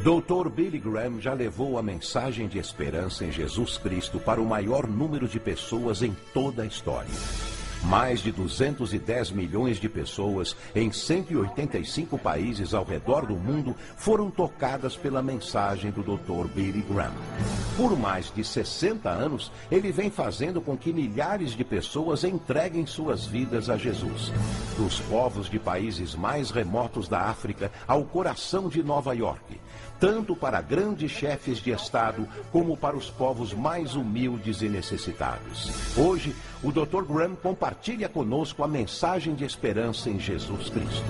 Dr. Billy Graham já levou a mensagem de esperança em Jesus Cristo para o maior número de pessoas em toda a história. Mais de 210 milhões de pessoas em 185 países ao redor do mundo foram tocadas pela mensagem do Dr. Billy Graham. Por mais de 60 anos, ele vem fazendo com que milhares de pessoas entreguem suas vidas a Jesus. Dos povos de países mais remotos da África ao coração de Nova York. Tanto para grandes chefes de Estado, como para os povos mais humildes e necessitados. Hoje, o Dr. Graham compartilha conosco a mensagem de esperança em Jesus Cristo.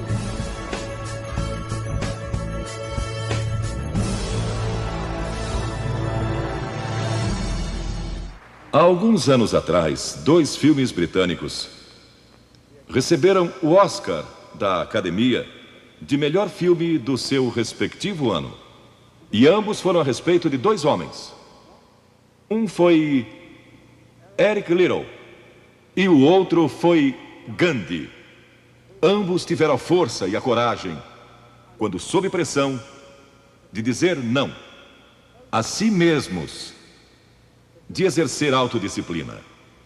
Há alguns anos atrás, 2 filmes britânicos receberam o Oscar da Academia de melhor filme do seu respectivo ano. E ambos foram a respeito de 2 homens. Um foi Eric Liddell e o outro foi Gandhi. Ambos tiveram a força e a coragem, quando sob pressão, de dizer não a si mesmos, de exercer autodisciplina.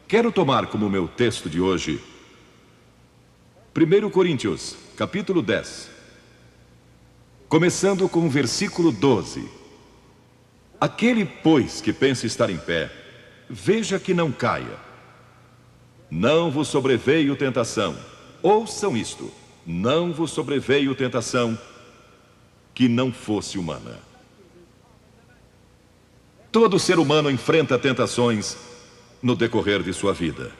Quero tomar como meu texto de hoje 1 Coríntios, capítulo 10. Começando com o versículo 12. Aquele, pois, que pensa estar em pé, veja que não caia. Não vos sobreveio tentação. Ouçam isto. Não vos sobreveio tentação que não fosse humana. Todo ser humano enfrenta tentações no decorrer de sua vida.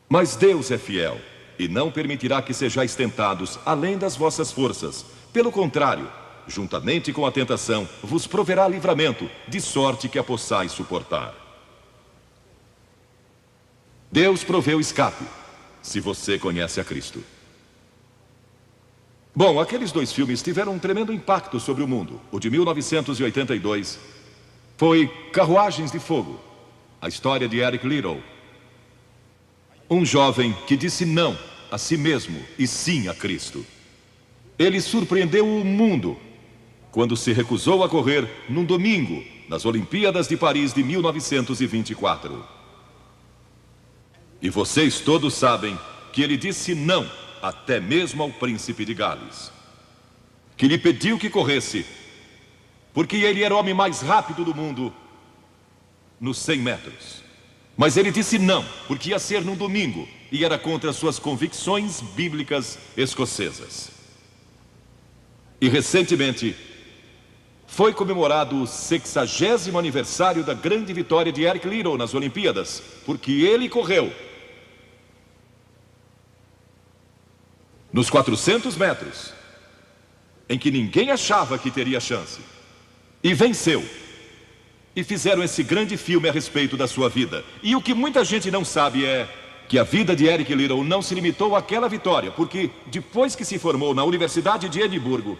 Mas Deus é fiel e não permitirá que sejais tentados além das vossas forças. Pelo contrário, juntamente com a tentação, vos proverá livramento, de sorte que a possais suportar. Deus proveu escape, se você conhece a Cristo. Bom, aqueles 2 filmes tiveram um tremendo impacto sobre o mundo. O de 1982 foi Carruagens de Fogo, a história de Eric Liddell. Um jovem que disse não a si mesmo e sim a Cristo. Ele surpreendeu o mundo quando se recusou a correr num domingo nas Olimpíadas de Paris de 1924. E vocês todos sabem que ele disse não até mesmo ao príncipe de Gales, que lhe pediu que corresse, porque ele era o homem mais rápido do mundo nos 100 metros. Mas ele disse não, porque ia ser num domingo e era contra suas convicções bíblicas escocesas. E recentemente foi comemorado o 60º aniversário da grande vitória de Eric Liddell nas Olimpíadas, porque ele correu nos 400 metros, em que ninguém achava que teria chance, e venceu. E fizeram esse grande filme a respeito da sua vida. E o que muita gente não sabe é que a vida de Eric Liddell não se limitou àquela vitória, porque depois que se formou na Universidade de Edimburgo,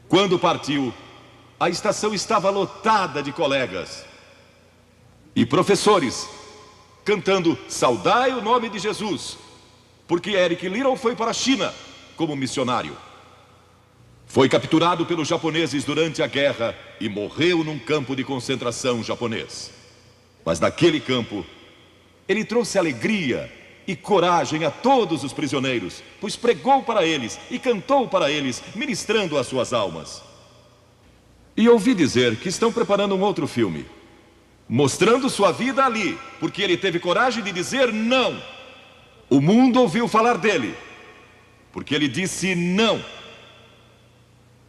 quando partiu, a estação estava lotada de colegas e professores cantando "Saudai o nome de Jesus", porque Eric Liddell foi para a China como missionário. Foi capturado pelos japoneses durante a guerra e morreu num campo de concentração japonês. Mas naquele campo, ele trouxe alegria e coragem a todos os prisioneiros, pois pregou para eles e cantou para eles, ministrando as suas almas. E ouvi dizer que estão preparando um outro filme, mostrando sua vida ali, porque ele teve coragem de dizer não. O mundo ouviu falar dele, porque ele disse não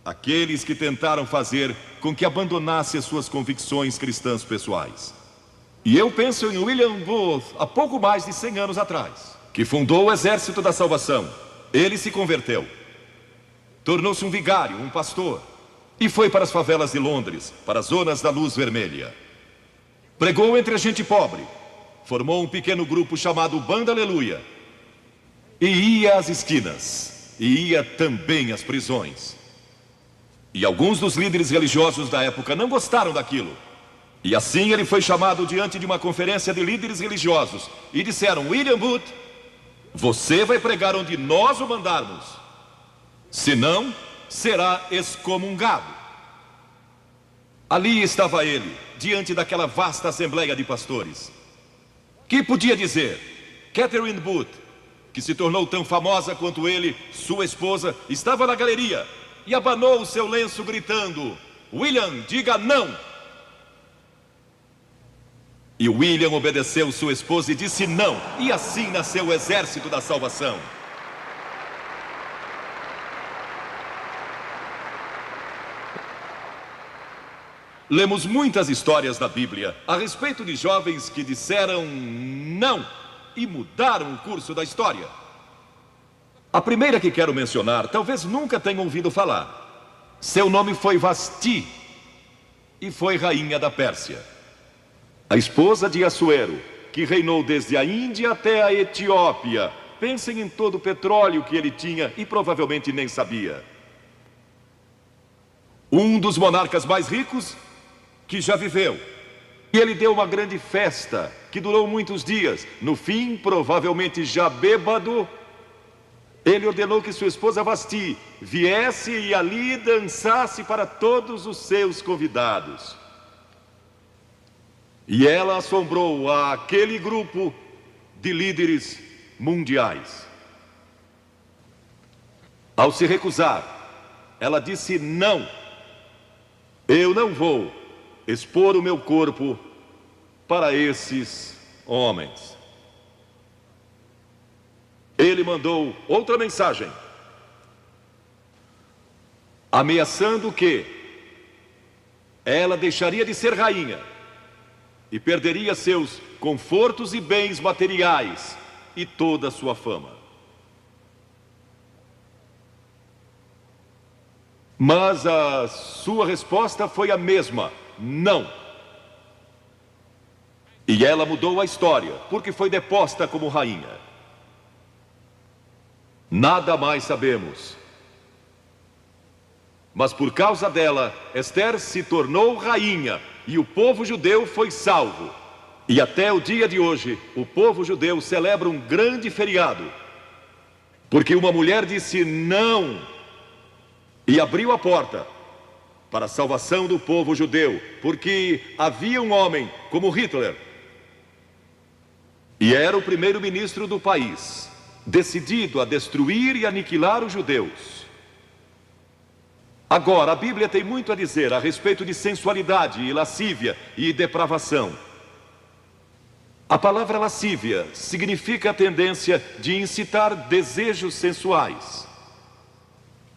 àqueles que tentaram fazer com que abandonasse as suas convicções cristãs pessoais. E eu penso em William Booth, há pouco mais de 100 anos atrás, que fundou o Exército da Salvação. Ele se converteu, tornou-se um vigário, um pastor, e foi para as favelas de Londres, para as zonas da luz vermelha. Pregou entre a gente pobre, formou um pequeno grupo chamado Banda Aleluia, e ia às esquinas, e ia também às prisões. E alguns dos líderes religiosos da época não gostaram daquilo. E assim ele foi chamado diante de uma conferência de líderes religiosos e disseram: William Booth, você vai pregar onde nós o mandarmos, senão será excomungado. Ali estava ele, diante daquela vasta assembleia de pastores. Que podia dizer? Catherine Booth, que se tornou tão famosa quanto ele, sua esposa, estava na galeria e abanou o seu lenço gritando: William, diga não! E William obedeceu sua esposa e disse não, e assim nasceu o exército da salvação. Lemos muitas histórias da Bíblia a respeito de jovens que disseram não e mudaram o curso da história. A primeira que quero mencionar, talvez nunca tenham ouvido falar. Seu nome foi Vasti e foi rainha da Pérsia. A esposa de Assuero, que reinou desde a Índia até a Etiópia. Pensem em todo o petróleo que ele tinha e provavelmente nem sabia. Um dos monarcas mais ricos que já viveu. E ele deu uma grande festa que durou muitos dias. No fim, provavelmente já bêbado, ele ordenou que sua esposa Vasti viesse e ali dançasse para todos os seus convidados. E ela assombrou aquele grupo de líderes mundiais. Ao se recusar, ela disse não. Eu não vou expor o meu corpo para esses homens. Ele mandou outra mensagem, ameaçando que ela deixaria de ser rainha e perderia seus confortos e bens materiais e toda a sua fama. Mas a sua resposta foi a mesma: não. E ela mudou a história, porque foi deposta como rainha. Nada mais sabemos. Mas por causa dela, Esther se tornou rainha e o povo judeu foi salvo. E até o dia de hoje, o povo judeu celebra um grande feriado, porque uma mulher disse não e abriu a porta para a salvação do povo judeu, porque havia um homem como Hitler, e era o primeiro-ministro do país, decidido a destruir e aniquilar os judeus. Agora, a Bíblia tem muito a dizer a respeito de sensualidade e lascívia e depravação. A palavra lascívia significa a tendência de incitar desejos sensuais.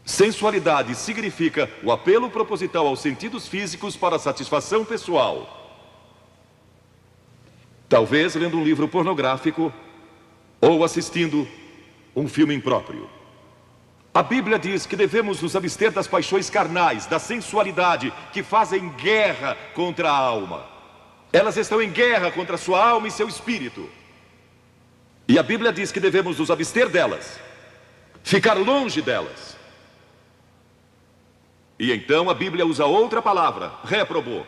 Sensualidade significa o apelo proposital aos sentidos físicos para satisfação pessoal. Talvez lendo um livro pornográfico ou assistindo um filme impróprio. A Bíblia diz que devemos nos abster das paixões carnais, da sensualidade, que fazem guerra contra a alma. Elas estão em guerra contra a sua alma e seu espírito. E a Bíblia diz que devemos nos abster delas, ficar longe delas. E então a Bíblia usa outra palavra, réprobo.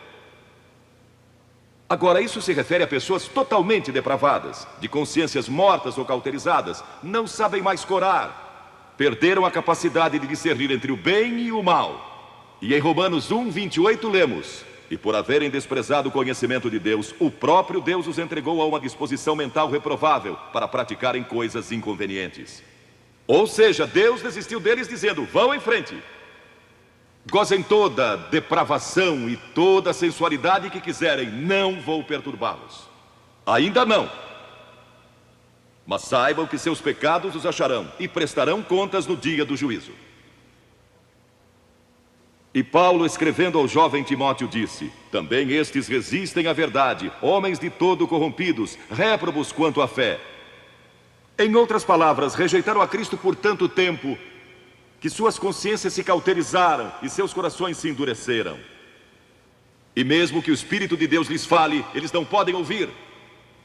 Agora, isso se refere a pessoas totalmente depravadas, de consciências mortas ou cauterizadas, não sabem mais corar, perderam a capacidade de discernir entre o bem e o mal. E em Romanos 1:28 lemos: e por haverem desprezado o conhecimento de Deus, o próprio Deus os entregou a uma disposição mental reprovável para praticarem coisas inconvenientes. Ou seja, Deus desistiu deles dizendo: vão em frente. Gozem toda depravação e toda sensualidade que quiserem, não vou perturbá-los. Ainda não. Mas saibam que seus pecados os acharão e prestarão contas no dia do juízo. E Paulo, escrevendo ao jovem Timóteo, disse: também estes resistem à verdade, homens de todo corrompidos, réprobos quanto à fé. Em outras palavras, rejeitaram a Cristo por tanto tempo que suas consciências se cauterizaram e seus corações se endureceram. E mesmo que o Espírito de Deus lhes fale, eles não podem ouvir.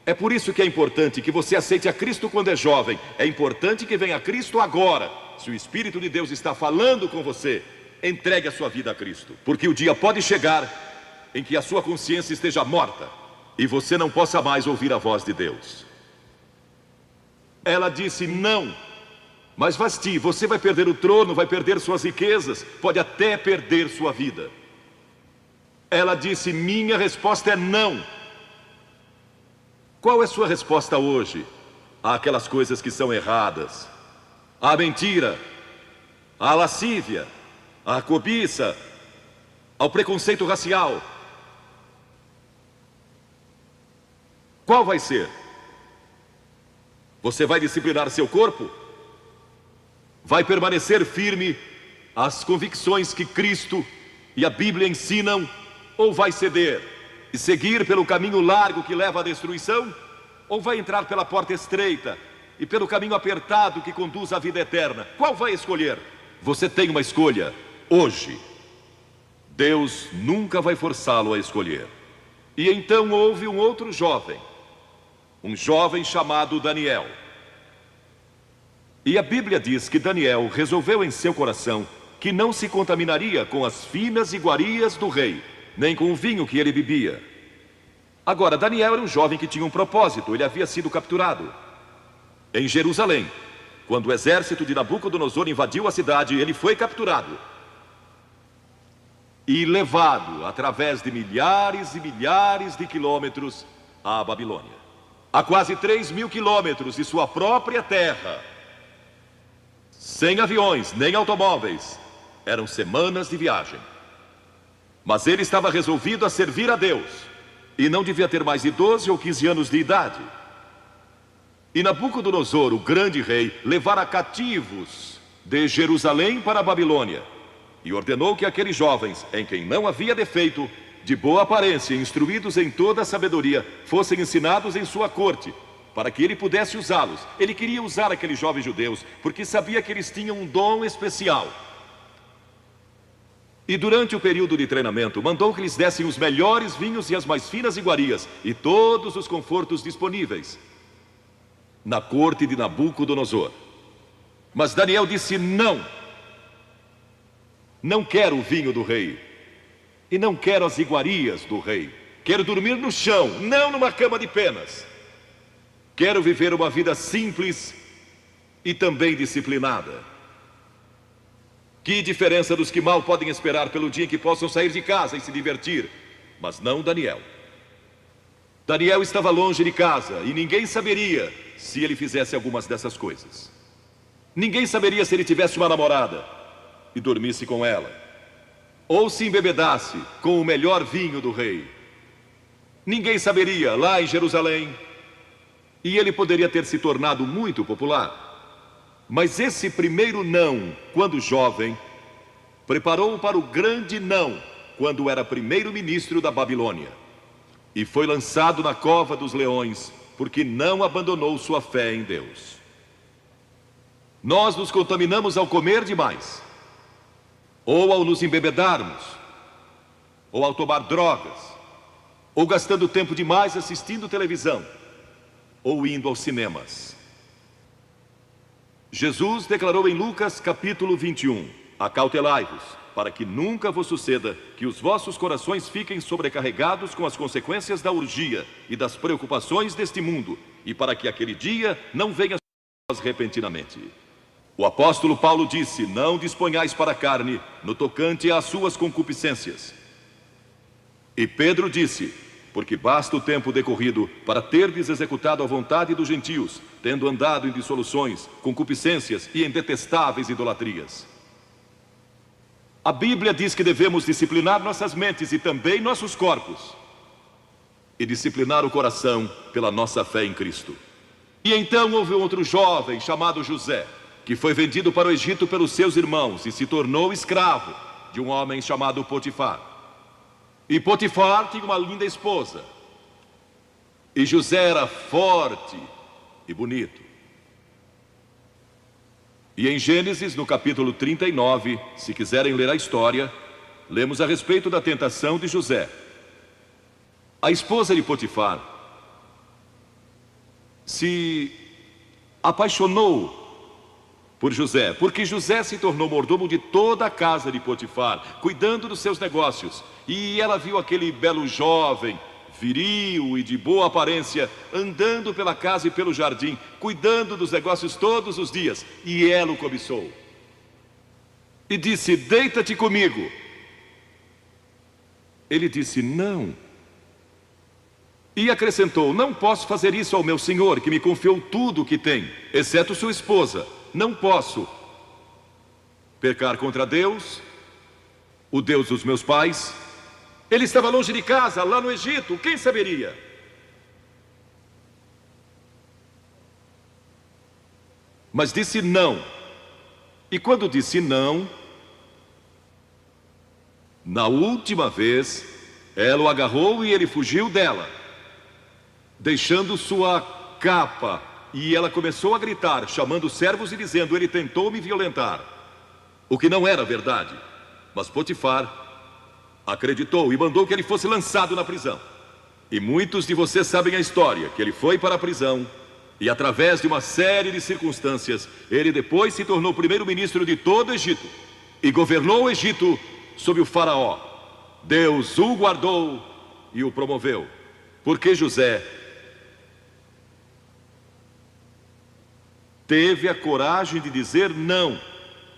É por isso que é importante que você aceite a Cristo quando é jovem. É importante que venha a Cristo agora. Se o Espírito de Deus está falando com você, entregue a sua vida a Cristo. Porque o dia pode chegar em que a sua consciência esteja morta e você não possa mais ouvir a voz de Deus. Ela disse não. Mas Vasti, você vai perder o trono, vai perder suas riquezas, pode até perder sua vida. Ela disse: minha resposta é não. Qual é sua resposta hoje àquelas coisas que são erradas? À mentira, à lascívia, à cobiça, ao preconceito racial? Qual vai ser? Você vai disciplinar seu corpo? Vai permanecer firme às convicções que Cristo e a Bíblia ensinam? Ou vai ceder e seguir pelo caminho largo que leva à destruição? Ou vai entrar pela porta estreita e pelo caminho apertado que conduz à vida eterna? Qual vai escolher? Você tem uma escolha hoje. Deus nunca vai forçá-lo a escolher. E então houve um outro jovem, um jovem chamado Daniel. E a Bíblia diz que Daniel resolveu em seu coração que não se contaminaria com as finas iguarias do rei, nem com o vinho que ele bebia. Agora, Daniel era um jovem que tinha um propósito. Ele havia sido capturado em Jerusalém. Quando o exército de Nabucodonosor invadiu a cidade, ele foi capturado e levado através de milhares e milhares de quilômetros à Babilônia. A quase 3.000 quilômetros de sua própria terra, sem aviões nem automóveis. Eram semanas de viagem. Mas ele estava resolvido a servir a Deus, e não devia ter mais de 12 ou 15 anos de idade. E Nabucodonosor, o grande rei, levara cativos de Jerusalém para a Babilônia, e ordenou que aqueles jovens, em quem não havia defeito, de boa aparência, instruídos em toda a sabedoria, fossem ensinados em sua corte, para que ele pudesse usá-los. Ele queria usar aqueles jovens judeus, porque sabia que eles tinham um dom especial. E durante o período de treinamento, mandou que lhes dessem os melhores vinhos e as mais finas iguarias, e todos os confortos disponíveis na corte de Nabucodonosor. Mas Daniel disse: não. Não quero o vinho do rei, e não quero as iguarias do rei. Quero dormir no chão, não numa cama de penas. Quero viver uma vida simples e também disciplinada. Que diferença dos que mal podem esperar pelo dia em que possam sair de casa e se divertir. Mas não Daniel. Daniel estava longe de casa e ninguém saberia se ele fizesse algumas dessas coisas. Ninguém saberia se ele tivesse uma namorada e dormisse com ela, ou se embebedasse com o melhor vinho do rei. Ninguém saberia lá em Jerusalém, e ele poderia ter se tornado muito popular. Mas esse primeiro não, quando jovem, preparou-o para o grande não, quando era primeiro-ministro da Babilônia, e foi lançado na cova dos leões, porque não abandonou sua fé em Deus. Nós nos contaminamos ao comer demais, ou ao nos embebedarmos, ou ao tomar drogas, ou gastando tempo demais assistindo televisão, ou indo aos cinemas. Jesus declarou em Lucas capítulo 21: acautelai-vos, para que nunca vos suceda que os vossos corações fiquem sobrecarregados com as consequências da orgia e das preocupações deste mundo, e para que aquele dia não venha sobre vós repentinamente. O apóstolo Paulo disse: não disponhais para a carne no tocante às suas concupiscências. E Pedro disse: porque basta o tempo decorrido para terdes executado a vontade dos gentios, tendo andado em dissoluções, concupiscências e em detestáveis idolatrias. A Bíblia diz que devemos disciplinar nossas mentes e também nossos corpos, e disciplinar o coração pela nossa fé em Cristo. E então houve outro jovem chamado José, que foi vendido para o Egito pelos seus irmãos e se tornou escravo de um homem chamado Potifar. E Potifar tinha uma linda esposa, e José era forte e bonito. E em Gênesis, no capítulo 39, se quiserem ler a história, lemos a respeito da tentação de José. A esposa de Potifar se apaixonou por José, porque José se tornou mordomo de toda a casa de Potifar, cuidando dos seus negócios. E ela viu aquele belo jovem, viril e de boa aparência, andando pela casa e pelo jardim, cuidando dos negócios todos os dias, e ela o cobiçou. E disse: deita-te comigo. Ele disse: não. E acrescentou: não posso fazer isso ao meu senhor, que me confiou tudo o que tem, exceto sua esposa. Não posso pecar contra Deus, o Deus dos meus pais. Ele estava longe de casa, lá no Egito, quem saberia? Mas disse não. E quando disse não, na última vez, ela o agarrou e ele fugiu dela, deixando sua capa. E ela começou a gritar, chamando os servos e dizendo: ele tentou me violentar. O que não era verdade. Mas Potifar acreditou e mandou que ele fosse lançado na prisão. E muitos de vocês sabem a história, que ele foi para a prisão. E através de uma série de circunstâncias, ele depois se tornou primeiro-ministro de todo o Egito. E governou o Egito sob o faraó. Deus o guardou e o promoveu. Porque José teve a coragem de dizer não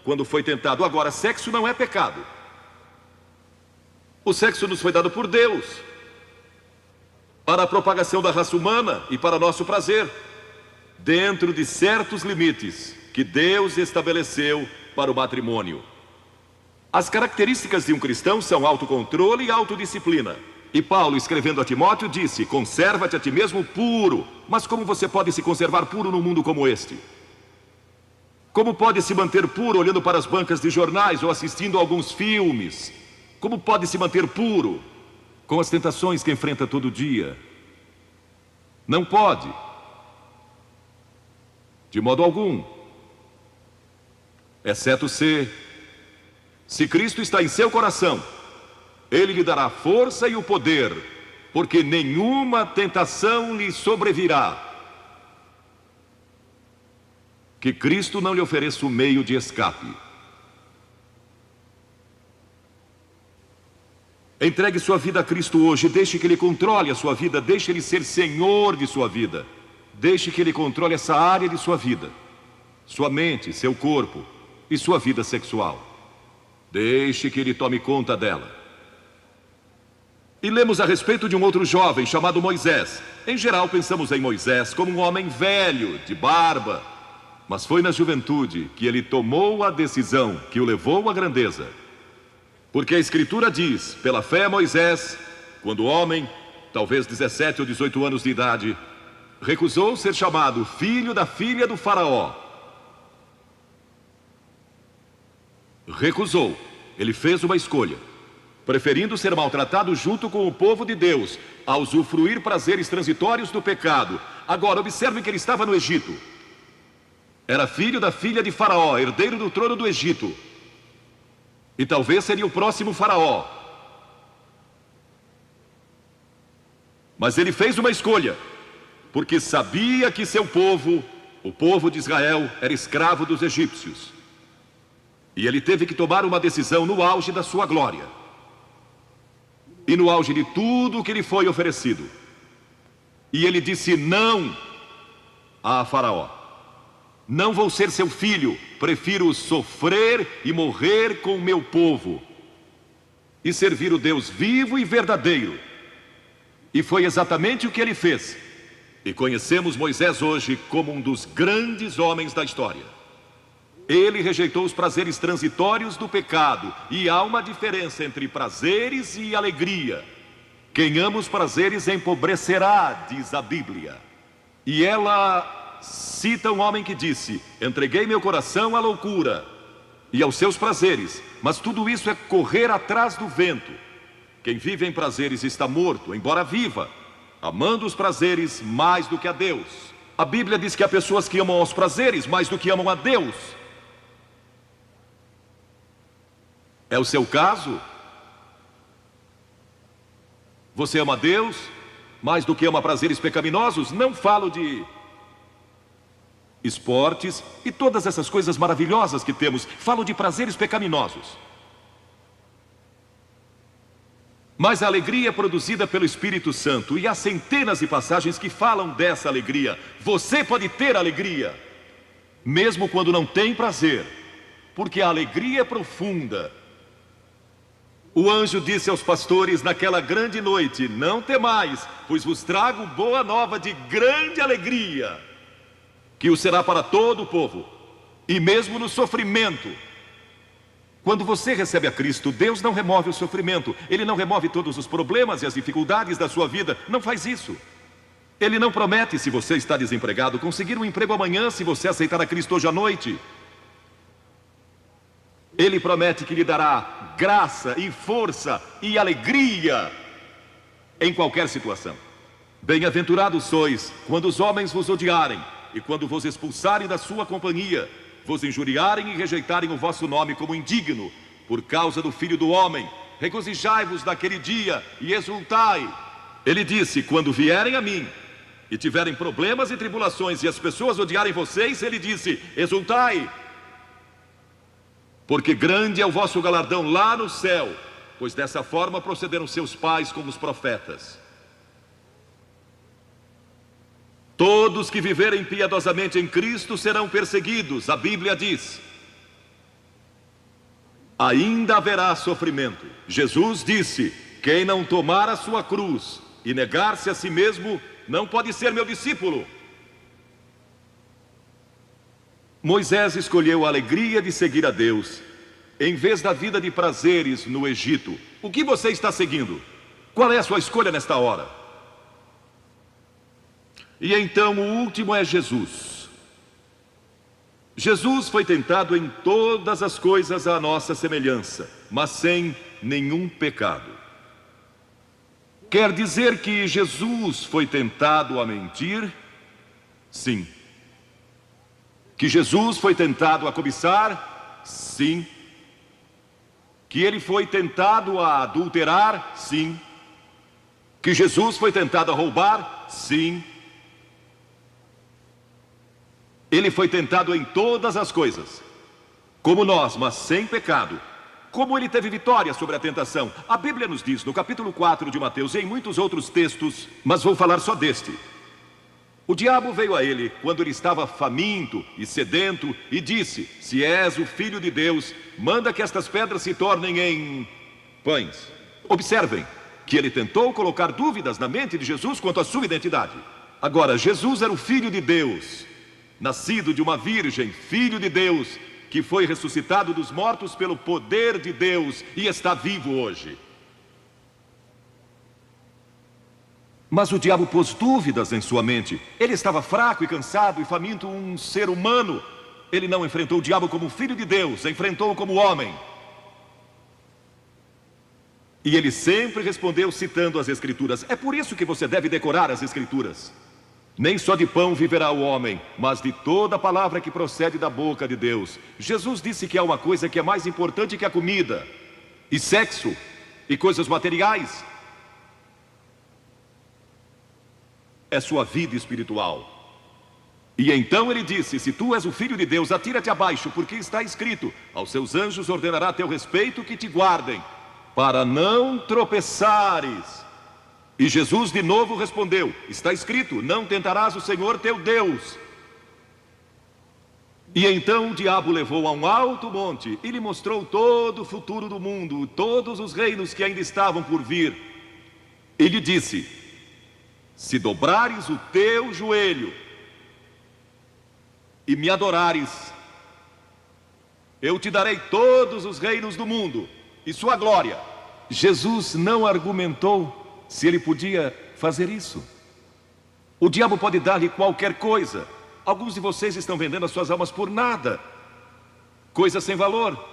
quando foi tentado. Agora, sexo não é pecado. O sexo nos foi dado por Deus para a propagação da raça humana e para nosso prazer, dentro de certos limites que Deus estabeleceu para o matrimônio. As características de um cristão são autocontrole e autodisciplina. E Paulo, escrevendo a Timóteo, disse: conserva-te a ti mesmo puro. Mas como você pode se conservar puro num mundo como este? Como pode se manter puro olhando para as bancas de jornais ou assistindo a alguns filmes? Como pode se manter puro com as tentações que enfrenta todo dia? Não pode, de modo algum, exceto se Cristo está em seu coração. Ele lhe dará força e o poder, porque nenhuma tentação lhe sobrevirá que Cristo não lhe ofereça o meio de escape. Entregue sua vida a Cristo hoje, deixe que Ele controle a sua vida, deixe Ele ser Senhor de sua vida, deixe que Ele controle essa área de sua vida, sua mente, seu corpo e sua vida sexual. Deixe que Ele tome conta dela. E lemos a respeito de um outro jovem chamado Moisés. Em geral pensamos em Moisés como um homem velho, de barba, mas foi na juventude que ele tomou a decisão que o levou à grandeza. Porque a Escritura diz: pela fé Moisés, quando homem, talvez 17 ou 18 anos de idade, recusou ser chamado filho da filha do faraó. Recusou. Ele fez uma escolha, preferindo ser maltratado junto com o povo de Deus, a usufruir prazeres transitórios do pecado. Agora, observe que ele estava no Egito. Era filho da filha de Faraó, herdeiro do trono do Egito. E talvez seria o próximo Faraó. Mas ele fez uma escolha, porque sabia que seu povo, o povo de Israel, era escravo dos egípcios. E ele teve que tomar uma decisão no auge da sua glória. E no auge de tudo que lhe foi oferecido. E ele disse não a Faraó. Não vou ser seu filho, prefiro sofrer e morrer com o meu povo e servir o Deus vivo e verdadeiro. E foi exatamente o que ele fez. E conhecemos Moisés hoje como um dos grandes homens da história. Ele rejeitou os prazeres transitórios do pecado. E há uma diferença entre prazeres e alegria. Quem ama os prazeres empobrecerá, diz a Bíblia. E ela cita um homem que disse: entreguei meu coração à loucura e aos seus prazeres, mas tudo isso é correr atrás do vento. Quem vive em prazeres está morto, embora viva, amando os prazeres mais do que a Deus. A Bíblia diz que há pessoas que amam aos prazeres mais do que amam a Deus. É o seu caso? Você ama a Deus mais do que ama prazeres pecaminosos? Não falo de esportes e todas essas coisas maravilhosas que temos. Falo de prazeres pecaminosos. Mas a alegria é produzida pelo Espírito Santo. E há centenas de passagens que falam dessa alegria. Você pode ter alegria mesmo quando não tem prazer, porque a alegria é profunda. O anjo disse aos pastores naquela grande noite: não temais, pois vos trago boa nova de grande alegria, que o será para todo o povo, e mesmo no sofrimento. Quando você recebe a Cristo, Deus não remove o sofrimento. Ele não remove todos os problemas e as dificuldades da sua vida. Não faz isso. Ele não promete, se você está desempregado, conseguir um emprego amanhã se você aceitar a Cristo hoje à noite. Ele promete que lhe dará graça e força e alegria em qualquer situação. Bem-aventurados sois quando os homens vos odiarem e quando vos expulsarem da sua companhia, vos injuriarem e rejeitarem o vosso nome como indigno, por causa do Filho do Homem. Regozijai-vos naquele dia e exultai. Ele disse: quando vierem a mim e tiverem problemas e tribulações e as pessoas odiarem vocês, ele disse: exultai, porque grande é o vosso galardão lá no céu, pois dessa forma procederam seus pais com os profetas. Todos que viverem piedosamente em Cristo serão perseguidos, a Bíblia diz. Ainda haverá sofrimento. Jesus disse: quem não tomar a sua cruz e negar-se a si mesmo, não pode ser meu discípulo. Moisés escolheu a alegria de seguir a Deus, em vez da vida de prazeres no Egito. O que você está seguindo? Qual é a sua escolha nesta hora? E então o último é Jesus. Jesus foi tentado em todas as coisas à nossa semelhança, mas sem nenhum pecado. Quer dizer que Jesus foi tentado a mentir? Sim. Que Jesus foi tentado a cobiçar? Sim. Que ele foi tentado a adulterar? Sim. Que Jesus foi tentado a roubar? Sim. Ele foi tentado em todas as coisas, como nós, mas sem pecado. Como ele teve vitória sobre a tentação? A Bíblia nos diz no capítulo 4 de Mateus e em muitos outros textos, mas vou falar só deste. O diabo veio a ele quando ele estava faminto e sedento e disse: se és o Filho de Deus, manda que estas pedras se tornem em pães. Observem que ele tentou colocar dúvidas na mente de Jesus quanto à sua identidade. Agora, Jesus era o Filho de Deus, nascido de uma virgem, Filho de Deus, que foi ressuscitado dos mortos pelo poder de Deus e está vivo hoje. Mas o diabo pôs dúvidas em sua mente. Ele estava fraco e cansado e faminto, um ser humano. Ele não enfrentou o diabo como Filho de Deus, enfrentou-o como homem. E ele sempre respondeu citando as Escrituras. É por isso que você deve decorar as Escrituras. Nem só de pão viverá o homem, mas de toda palavra que procede da boca de Deus. Jesus disse que há uma coisa que é mais importante que a comida, e sexo, e coisas materiais. É sua vida espiritual. E então ele disse: se tu és o Filho de Deus, atira-te abaixo, porque está escrito: aos seus anjos ordenará a teu respeito que te guardem, para não tropeçares. E Jesus de novo respondeu: está escrito, não tentarás o Senhor teu Deus. E então o diabo levou a um alto monte e lhe mostrou todo o futuro do mundo, todos os reinos que ainda estavam por vir. E lhe disse: se dobrares o teu joelho e me adorares, eu te darei todos os reinos do mundo e sua glória. Jesus não argumentou se ele podia fazer isso. O diabo pode dar-lhe qualquer coisa. Alguns de vocês estão vendendo as suas almas por nada, coisa sem valor.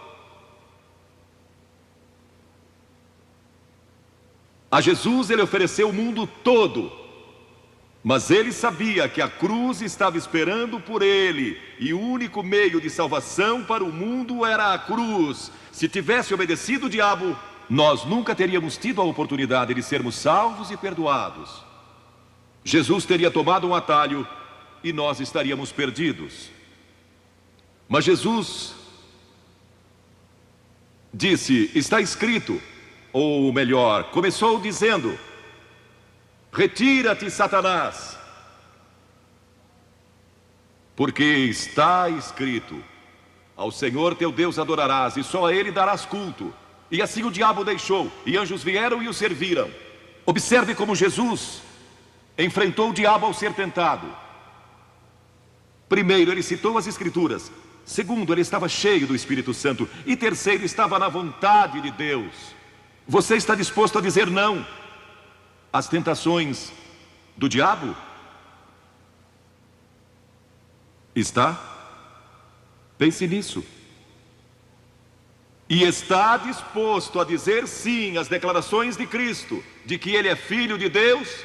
A Jesus ele ofereceu o mundo todo, mas ele sabia que a cruz estava esperando por ele, e o único meio de salvação para o mundo era a cruz. Se tivesse obedecido o diabo, nós nunca teríamos tido a oportunidade de sermos salvos e perdoados. Jesus teria tomado um atalho e nós estaríamos perdidos. Mas Jesus disse: está escrito, ou melhor, começou dizendo: retira-te, Satanás, porque está escrito: ao Senhor teu Deus adorarás e só a Ele darás culto. E assim o diabo o deixou, e anjos vieram e o serviram. Observe como Jesus enfrentou o diabo ao ser tentado. Primeiro, ele citou as Escrituras. Segundo, ele estava cheio do Espírito Santo. E terceiro, estava na vontade de Deus. Você está disposto a dizer não às tentações do diabo? Está? Pense nisso. E está disposto a dizer sim às declarações de Cristo, de que Ele é Filho de Deus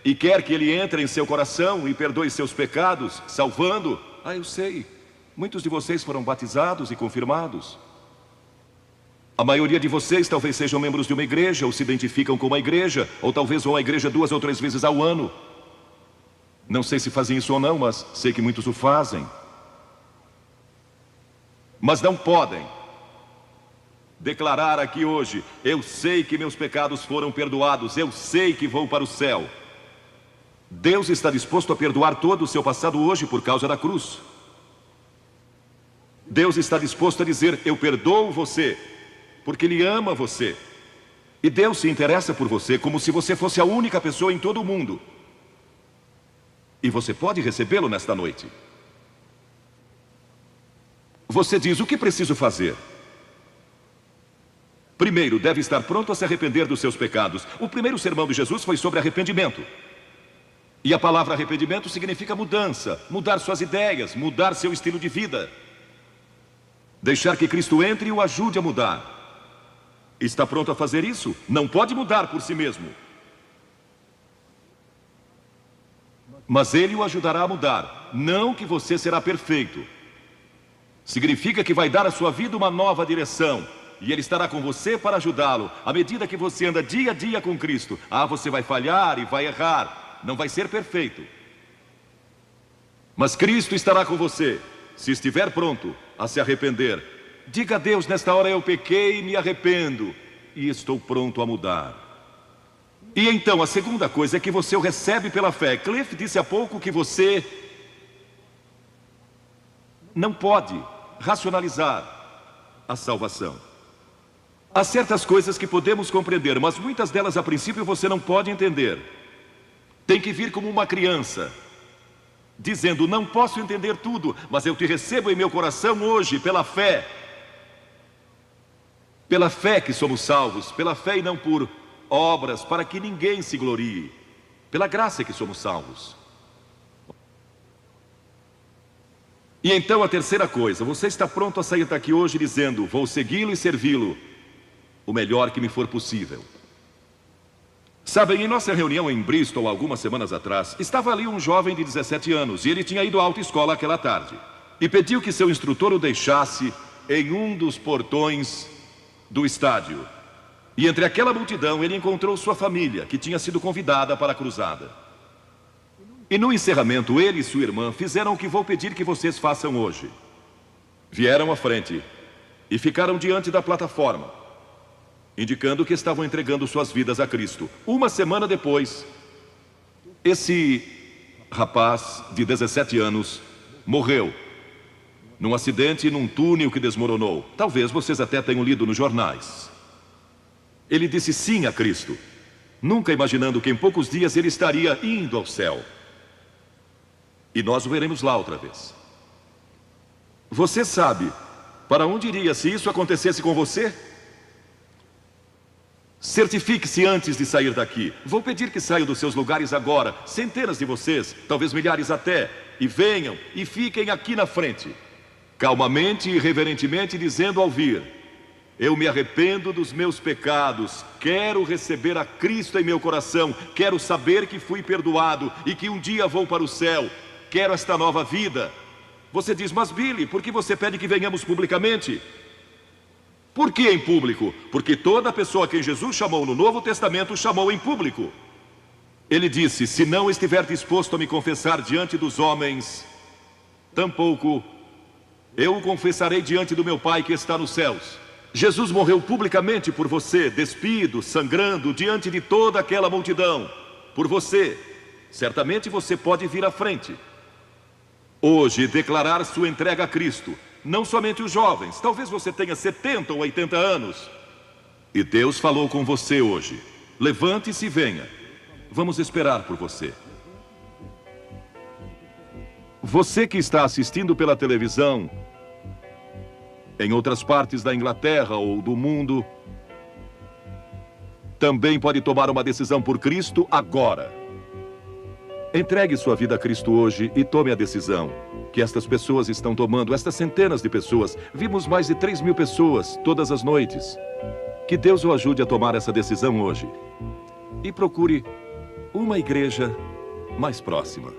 e quer que Ele entre em seu coração e perdoe seus pecados, salvando? Ah, eu sei, muitos de vocês foram batizados e confirmados. A maioria de vocês talvez sejam membros de uma igreja, ou se identificam com uma igreja, ou talvez vão à igreja 2 ou 3 vezes ao ano. Não sei se fazem isso ou não, mas sei que muitos o fazem. Mas não podem declarar aqui hoje: eu sei que meus pecados foram perdoados, eu sei que vou para o céu. Deus está disposto a perdoar todo o seu passado hoje por causa da cruz. Deus está disposto a dizer: eu perdoo você, porque Ele ama você. E Deus se interessa por você como se você fosse a única pessoa em todo o mundo. E você pode recebê-lo nesta noite. Você diz: o que preciso fazer? Primeiro, deve estar pronto a se arrepender dos seus pecados. O primeiro sermão de Jesus foi sobre arrependimento. E a palavra arrependimento significa mudança, mudar suas ideias, mudar seu estilo de vida. Deixar que Cristo entre e o ajude a mudar. Está pronto a fazer isso? Não pode mudar por si mesmo. Mas Ele o ajudará a mudar. Não que você será perfeito. Significa que vai dar à sua vida uma nova direção. E Ele estará com você para ajudá-lo. À medida que você anda dia a dia com Cristo. Ah, você vai falhar e vai errar. Não vai ser perfeito. Mas Cristo estará com você, se estiver pronto a se arrepender. Diga a Deus: nesta hora eu pequei e me arrependo. E estou pronto a mudar. E então, a segunda coisa é que você o recebe pela fé. Cliff disse há pouco que você não pode racionalizar a salvação. Há certas coisas que podemos compreender, mas muitas delas a princípio você não pode entender. Tem que vir como uma criança, dizendo: não posso entender tudo, mas eu te recebo em meu coração hoje pela fé. Pela fé que somos salvos, pela fé e não por obras, para que ninguém se glorie. Pela graça que somos salvos. E então a terceira coisa: você está pronto a sair daqui hoje dizendo: vou segui-lo e servi-lo o melhor que me for possível. Sabem, em nossa reunião em Bristol, algumas semanas atrás, estava ali um jovem de 17 anos, e ele tinha ido à autoescola aquela tarde. E pediu que seu instrutor o deixasse em um dos portões do estádio. E entre aquela multidão, ele encontrou sua família, que tinha sido convidada para a cruzada. E no encerramento, ele e sua irmã fizeram o que vou pedir que vocês façam hoje. Vieram à frente e ficaram diante da plataforma, indicando que estavam entregando suas vidas a Cristo. Uma semana depois, esse rapaz de 17 anos morreu num acidente num túnel que desmoronou. Talvez vocês até tenham lido nos jornais. Ele disse sim a Cristo, nunca imaginando que em poucos dias ele estaria indo ao céu. E nós o veremos lá outra vez. Você sabe para onde iria se isso acontecesse com você? Certifique-se antes de sair daqui. Vou pedir que saiam dos seus lugares agora, centenas de vocês, talvez milhares até, e venham e fiquem aqui na frente, calmamente e reverentemente, dizendo ao vir: eu me arrependo dos meus pecados, quero receber a Cristo em meu coração, quero saber que fui perdoado e que um dia vou para o céu, quero esta nova vida. Você diz: mas Billy, por que você pede que venhamos publicamente? Por que em público? Porque toda pessoa a quem Jesus chamou no Novo Testamento chamou em público. Ele disse: se não estiver disposto a me confessar diante dos homens, tampouco eu o confessarei diante do meu Pai que está nos céus. Jesus morreu publicamente por você, despido, sangrando, diante de toda aquela multidão. Por você. Certamente você pode vir à frente hoje declarar sua entrega a Cristo. Não somente os jovens, talvez você tenha 70 ou 80 anos. E Deus falou com você hoje. Levante-se e venha. Vamos esperar por você. Você que está assistindo pela televisão, em outras partes da Inglaterra ou do mundo, também pode tomar uma decisão por Cristo agora. Entregue sua vida a Cristo hoje e tome a decisão que estas pessoas estão tomando, estas centenas de pessoas. Vimos mais de 3.000 pessoas todas as noites. Que Deus o ajude a tomar essa decisão hoje. E procure uma igreja mais próxima.